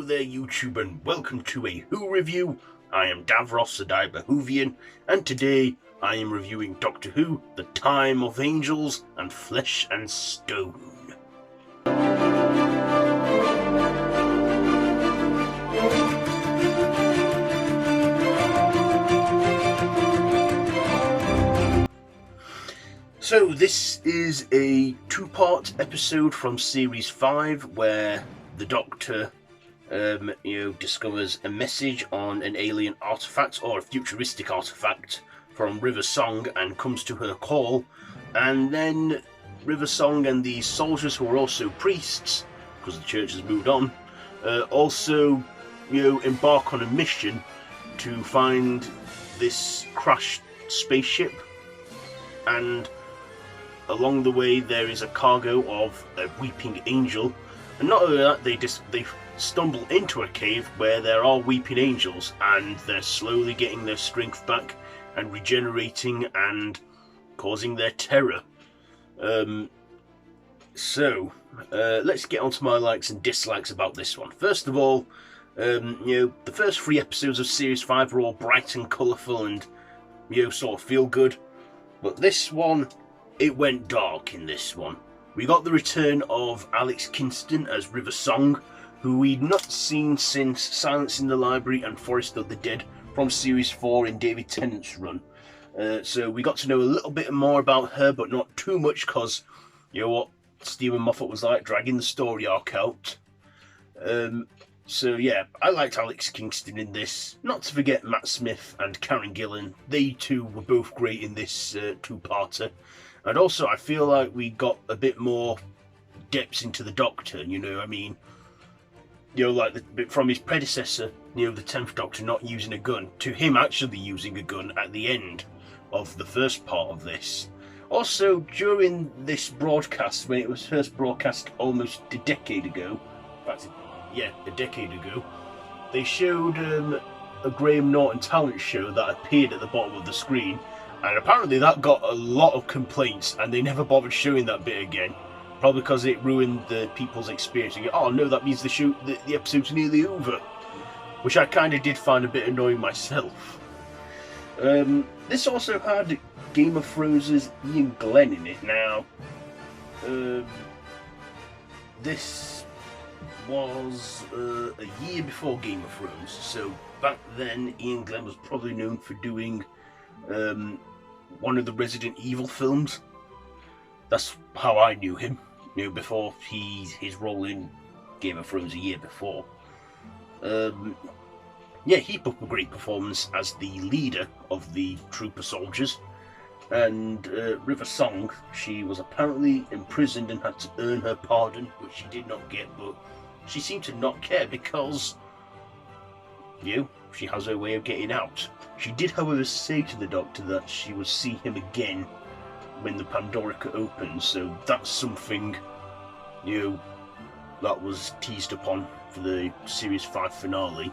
there YouTube, and welcome to a Who review. I am Davros, the Behovian, and today I am reviewing Doctor Who, The Time of Angels and Flesh and Stone. So this is a two-part episode from Series 5 where the Doctor discovers a message on an alien artifact or a futuristic artifact from River Song and comes to her call, and then River Song and the soldiers, who are also priests because the church has moved on, also embark on a mission to find this crashed spaceship, and along the way there is a cargo of a weeping angel. And not only that, they stumble into a cave where there are weeping angels, and they're slowly getting their strength back and regenerating and causing their terror. Let's get on to my likes and dislikes about this one. First of all, the first 3 episodes of Series 5 are all bright and colourful and sort of feel good, but this one, it went dark in this one. We got the return of Alex Kingston as River Song, who we'd not seen since Silence in the Library and Forest of the Dead from Series 4 in David Tennant's run. So we got to know a little bit more about her, but not too much, because you know what Stephen Moffat was like, dragging the story arc out. So yeah, I liked Alex Kingston in this. Not to forget Matt Smith and Karen Gillan. They too were both great in this two-parter. And also, I feel like we got a bit more depth into the Doctor, from his predecessor, the 10th Doctor not using a gun, to him actually using a gun at the end of the first part of this. Also, during this broadcast, when it was first broadcast almost a decade ago, a decade ago, they showed a Graham Norton talent show that appeared at the bottom of the screen. And apparently that got a lot of complaints, and they never bothered showing that bit again. Probably because it ruined the people's experience. Oh no, that means the episode's nearly over. Which I kind of did find a bit annoying myself. This also had Game of Thrones' Iain Glen in it. Now, this was a year before Game of Thrones, so back then Iain Glen was probably known for doing one of the Resident Evil films. That's how I knew him, before his role in Game of Thrones a year before. He put up a great performance as the leader of the trooper soldiers. And River Song, she was apparently imprisoned and had to earn her pardon, which she did not get, but she seemed to not care because she has her way of getting out. She did, however, say to the Doctor that she would see him again when the Pandorica opens, so that's something, that was teased upon for the Series 5 finale.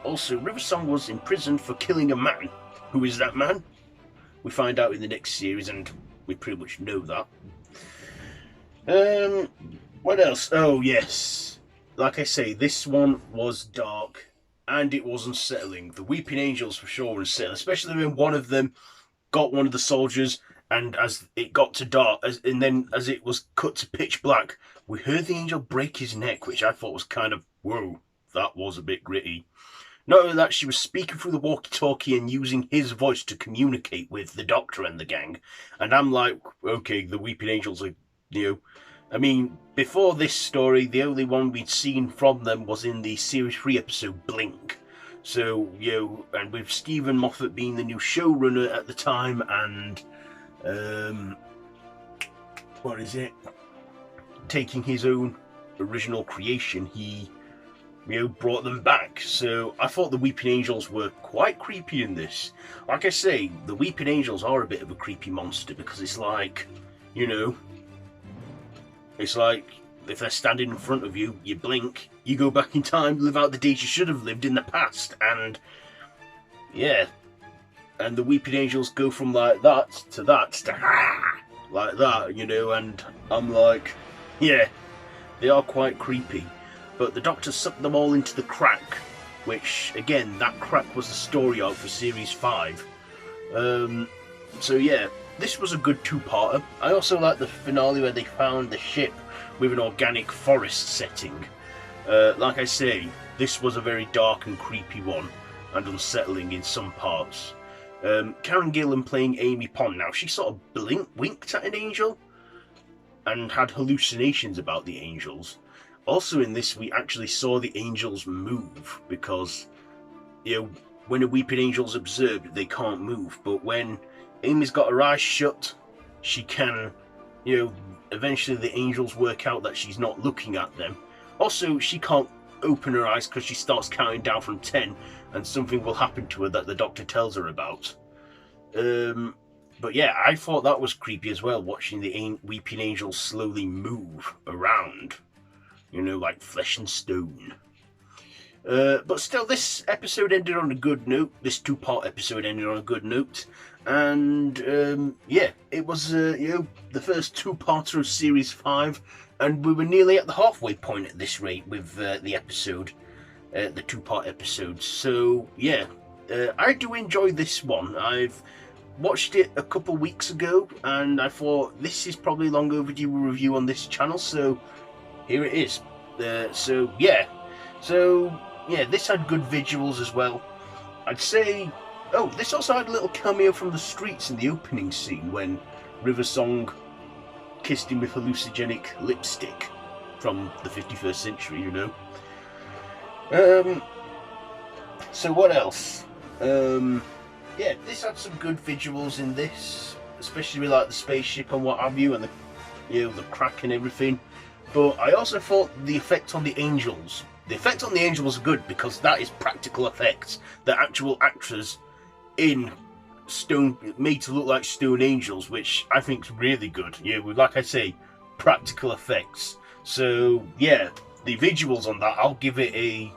Also, River Song was imprisoned for killing a man. Who is that man? We find out in the next series, and we pretty much know that. What else? Oh, yes. Like I say, this one was dark, and it was unsettling. The Weeping Angels for sure were unsettling, especially when one of them got one of the soldiers, and as it got to dark, and then as it was cut to pitch black, we heard the angel break his neck, which I thought was kind of, whoa, that was a bit gritty. Not only that, she was speaking through the walkie-talkie and using his voice to communicate with the Doctor and the gang, and I'm like, okay, the Weeping Angels are, before this story, the only one we'd seen from them was in the Series 3 episode Blink. So, and with Stephen Moffat being the new showrunner at the time, and, taking his own original creation, he, brought them back. So, I thought the Weeping Angels were quite creepy in this. Like I say, the Weeping Angels are a bit of a creepy monster, because it's like, it's like, if they're standing in front of you, you blink, you go back in time, live out the days you should have lived in the past, and and the Weeping Angels go from like that to like that, and I'm like, They are quite creepy. But the Doctor sucked them all into the crack, which, again, that crack was the story arc for Series 5. So yeah, this was a good two-parter. I also like the finale where they found the ship with an organic forest setting. Like I say, this was a very dark and creepy one, and unsettling in some parts. Karen Gillan playing Amy Pond. Now, she sort of winked at an angel, and had hallucinations about the angels. Also in this, we actually saw the angels move, because, you know, when a weeping angel's observed, they can't move, but when Amy's got her eyes shut, she can, you know, eventually the angels work out that she's not looking at them. Also, she can't open her eyes because she starts counting down from 10, and something will happen to her that the Doctor tells her about. But yeah, I thought that was creepy as well, watching the weeping angels slowly move around. You know, like flesh and stone. But still, this episode ended on a good note. This two-part episode ended on a good note. And, yeah, it was, you know, the first two-parter of Series 5. And we were nearly at the halfway point at this rate with the episode. The two-part episode. So, yeah, I do enjoy this one. I've watched it a couple weeks ago, and I thought this is probably long overdue a review on this channel, so here it is. So yeah, this had good visuals as well. I'd say, oh, this also had a little cameo from the streets in the opening scene when River Song kissed him with hallucinogenic lipstick from the 51st century, you know. So what else? Yeah, this had some good visuals in this, especially with like the spaceship and what have you, and the, you know, the crack and everything. But I also thought the effect on the angels. The effect on the angels was good because that is practical effects. The actual actors in stone made to look like stone angels, which I think is really good. Yeah, with, like I say, practical effects. So yeah, the visuals on that, I'll give it a.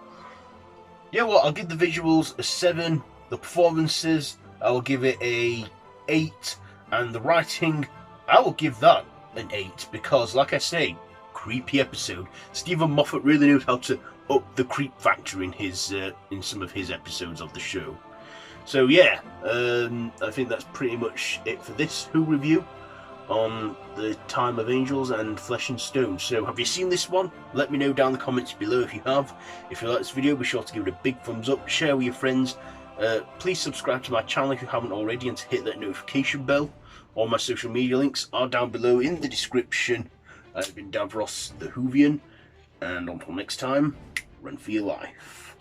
You know what? I'll give the visuals a 7. The performances, I will give it a 8, and the writing, I will give that an 8 because, like I say, creepy episode. Stephen Moffat really knows how to up the creep factor in his in some of his episodes of the show. So yeah, I think that's pretty much it for this Who review on the Time of Angels and Flesh and Stone. So have you seen this one? Let me know down in the comments below if you have. If you like this video, be sure to give it a big thumbs up, share with your friends. Please subscribe to my channel if you haven't already, and to hit that notification bell. All my social media links are down below in the description. I've been Davros the Whovian, and until next time, run for your life.